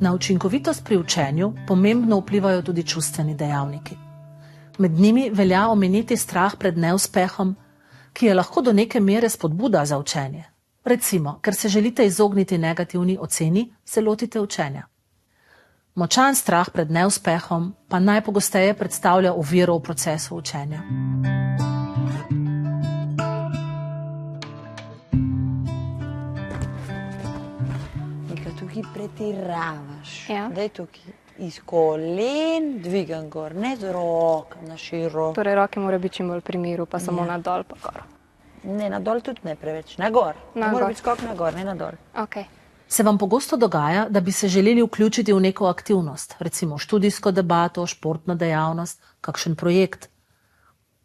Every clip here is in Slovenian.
Na učinkovitost pri učenju pomembno vplivajo tudi čustveni dejavniki. Med njimi velja omeniti strah pred neuspehom, ki je lahko do neke mere spodbuda za učenje. Recimo, ker se želite izogniti negativni oceni, se lotite učenja. Močan strah pred neuspehom pa najpogosteje predstavlja oviro v procesu učenja. Tukaj pretiravaš. Ja. Daj tukaj iz kolen, dvigam gor, ne z roka na široko. Torej, roke mora biti čim bolj pri miru, pa samo na dol, pa gor. Ne, na dol tudi ne preveč, na gor. Na mora gor. biti skok na gor, ne na dol. Okay. Se vam pogosto dogaja, da bi se želeli vključiti v neko aktivnost, recimo študijsko debato, športno dejavnost, kakšen projekt,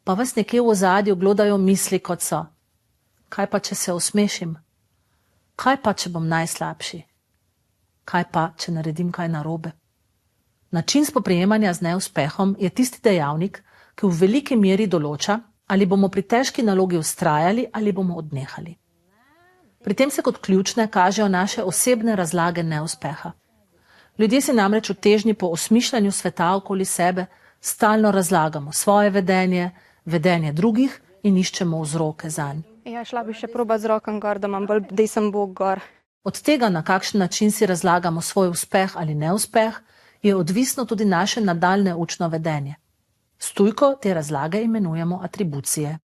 pa vas nekje v ozadju glodajo misli, kot so: kaj pa, če se osmešim? Kaj pa, če bom najslabši? Kaj pa, če naredim kaj narobe? Način spoprijemanja z neuspehom je tisti dejavnik, ki v veliki meri določa, ali bomo pri težki nalogi vztrajali ali bomo odnehali. Pri tem se kot ključne kažejo naše osebne razlage neuspeha. Ljudje si namreč v težnji po osmišljanju sveta okoli sebe stalno razlagamo svoje vedenje, vedenje drugih in iščemo vzroke zanj. Ja, šla bi še proba z rokom gor, da imam bolj desen bok gor. Od tega, na kakšen način si razlagamo svoj uspeh ali neuspeh, je odvisno tudi naše nadaljne učno vedenje. S tujko te razlage imenujemo atribucije.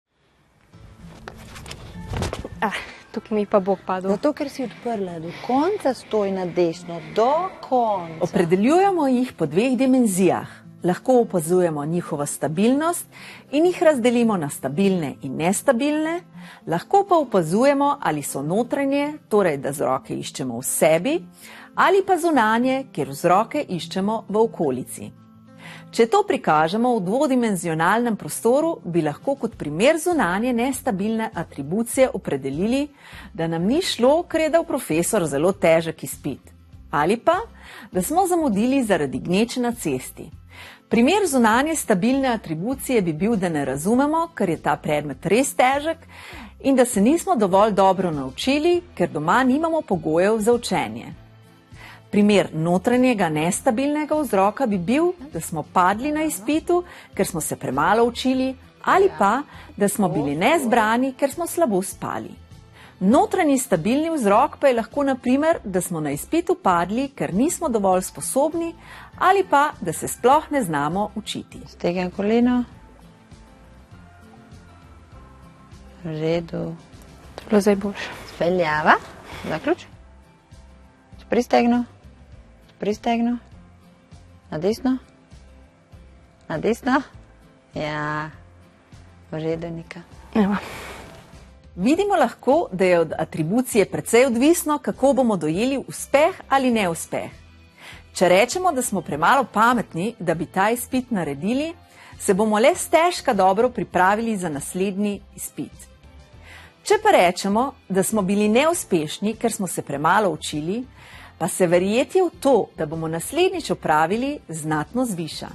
Tukaj mi pa bok padel. Zato, ker si odprla do konca, stoj na desno, do konca. Opredeljujemo jih po dveh dimenzijah. Lahko opazujemo njihovo stabilnost in jih razdelimo na stabilne in nestabilne, lahko pa opazujemo, ali so notranje, torej da vzroke iščemo v sebi, ali pa zunanje, kjer vzroke iščemo v okolici. Če to prikažemo v dvodimenzionalnem prostoru, bi lahko kot primer zunanje nestabilne atribucije opredelili, da nam ni šlo, ker je dal profesor zelo težek izpit, ali pa, da smo zamudili zaradi gneče na cesti. Primer zunanje stabilne atribucije bi bil, da ne razumemo, ker je ta predmet res težek in da se nismo dovolj dobro naučili, ker doma nimamo pogojev za učenje. Primer notranjega nestabilnega vzroka bi bil, da smo padli na izpitu, ker smo se premalo učili, ali pa, da smo bili nezbrani, ker smo slabo spali. Notranji stabilni vzrok pa je lahko na primer, da smo na izpitu padli, ker nismo dovolj sposobni, ali pa, da se sploh ne znamo učiti. Stegam koleno. V redu. To je bilo zdaj boljše. Speljava. Zaključ. Pristegno. Pristegno. Na desno. Na desno. Ja. V redu, Nika. Evo. Vidimo lahko, da je od atribucije precej odvisno, kako bomo dojeli uspeh ali neuspeh. Če rečemo, da smo premalo pametni, da bi ta izpit naredili, se bomo le stežka dobro pripravili za naslednji izpit. Če pa rečemo, da smo bili neuspešni, ker smo se premalo učili, pa se verjetje v to, da bomo naslednjič opravili, znatno zviša.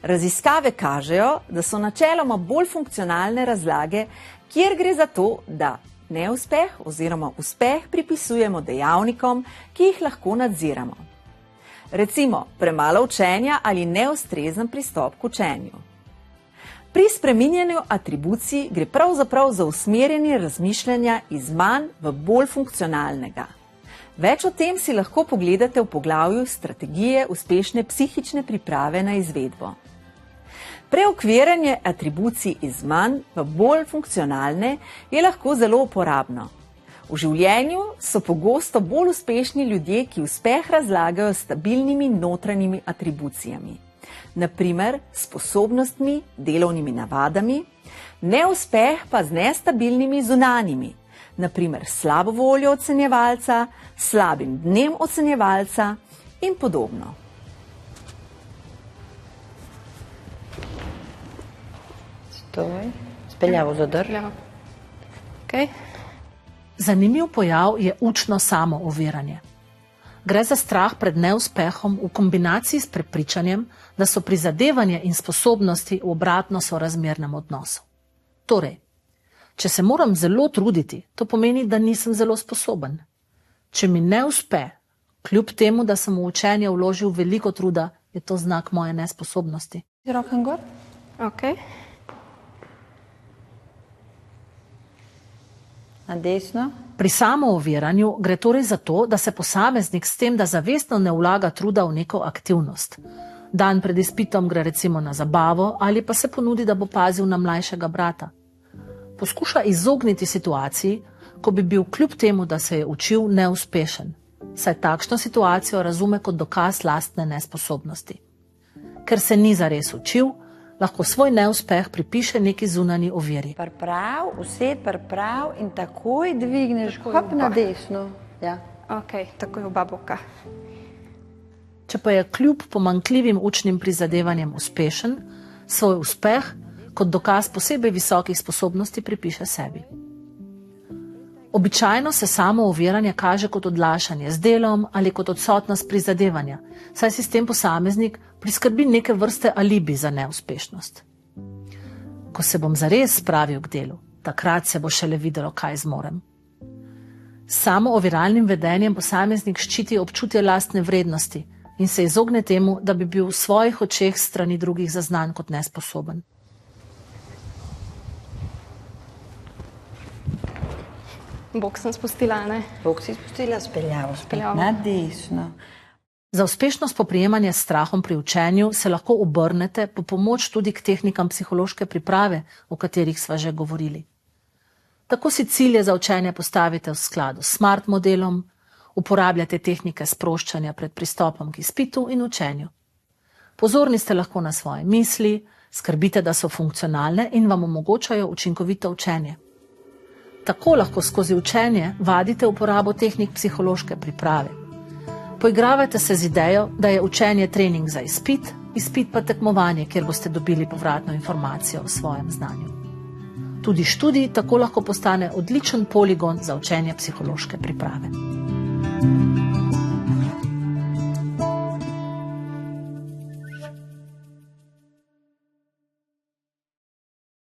Raziskave kažejo, da so načeloma bolj funkcionalne razlage, kjer gre za to, da neuspeh oziroma uspeh pripisujemo dejavnikom, ki jih lahko nadziramo. Recimo, premalo učenja ali neustrezen pristop k učenju. Pri spreminjanju atribucij gre pravzaprav za usmerjanje razmišljanja iz manj v bolj funkcionalnega. Več o tem si lahko pogledate v poglavju Strategije uspešne psihične priprave na izvedbo. Preokviranje atribucij iz manj v bolj funkcionalne je lahko zelo uporabno. V življenju so pogosto bolj uspešni ljudje, ki uspeh razlagajo s stabilnimi notranjimi atribucijami. Na primer, sposobnostmi, delovnimi navadami, neuspeh pa z nestabilnimi zunanjimi, na primer slabo voljo ocenjevalca, slabim dnem ocenjevalca in podobno. Stoj. Speljavo zadrž. Okay. Zanimiv pojav je učno samooviranje. Gre za strah pred neuspehom v kombinaciji s prepričanjem, da so prizadevanje in sposobnosti v obratno sorazmernem odnosu. Torej, če se moram zelo truditi, to pomeni, da nisem zelo sposoben. Če mi ne uspe, Kljub temu, da sem v učenje vložil veliko truda, je to znak moje nesposobnosti. Roke gor. Ok. Na desno. Pri samooviranju gre torej za to, da se posameznik s tem, da zavestno ne vlaga truda v neko aktivnost. Dan pred izpitom gre recimo na zabavo ali pa se ponudi, da bo pazil na mlajšega brata. Poskuša izogniti situaciji, ko bi bil kljub temu, da se je učil, neuspešen, saj takšno situacijo razume kot dokaz lastne nesposobnosti. Ker se ni zares učil, lahko svoj neuspeh pripiše neki zunanji oviri. Priprav, used, priprav in takoj dvigneš, hop na desno. Ja. Ok, tako je oba boka. Če pa je kljub pomanjkljivim učnim prizadevanjem uspešen, svoj uspeh kot dokaz posebej visokih sposobnosti pripiše sebi. Običajno se samooviranje kaže kot odlašanje z delom ali kot odsotnost prizadevanja, saj si s tem posameznik priskrbi neke vrste alibi za neuspešnost. Ko se bom zares spravil k delu, takrat se bo šele videlo, kaj zmorem. S samooviralnim vedenjem posameznik ščiti občutje lastne vrednosti in se izogne temu, da bi bil v svojih očeh strani drugih zaznan kot nesposoben. Bok sem spustila, ne? Bok si spustila, speljavo spet Speljavo. na desno. Za uspešno spoprijemanje s strahom pri učenju se lahko obrnete po pomoč tudi k tehnikam psihološke priprave, o katerih sva že govorili. Tako si cilje za učenje postavite v skladu s SMART modelom, uporabljate tehnike sproščanja pred pristopom k izpitu in učenju. Pozorni ste lahko na svoje misli, skrbite, da so funkcionalne in vam omogočajo učinkovito učenje. Tako lahko skozi učenje vadite uporabo tehnik psihološke priprave. Poigravajte se z idejo, da je učenje trening za izpit, izpit pa tekmovanje, kjer boste dobili povratno informacijo o svojem znanju. Tudi študij tako lahko postane odličen poligon za učenje psihološke priprave.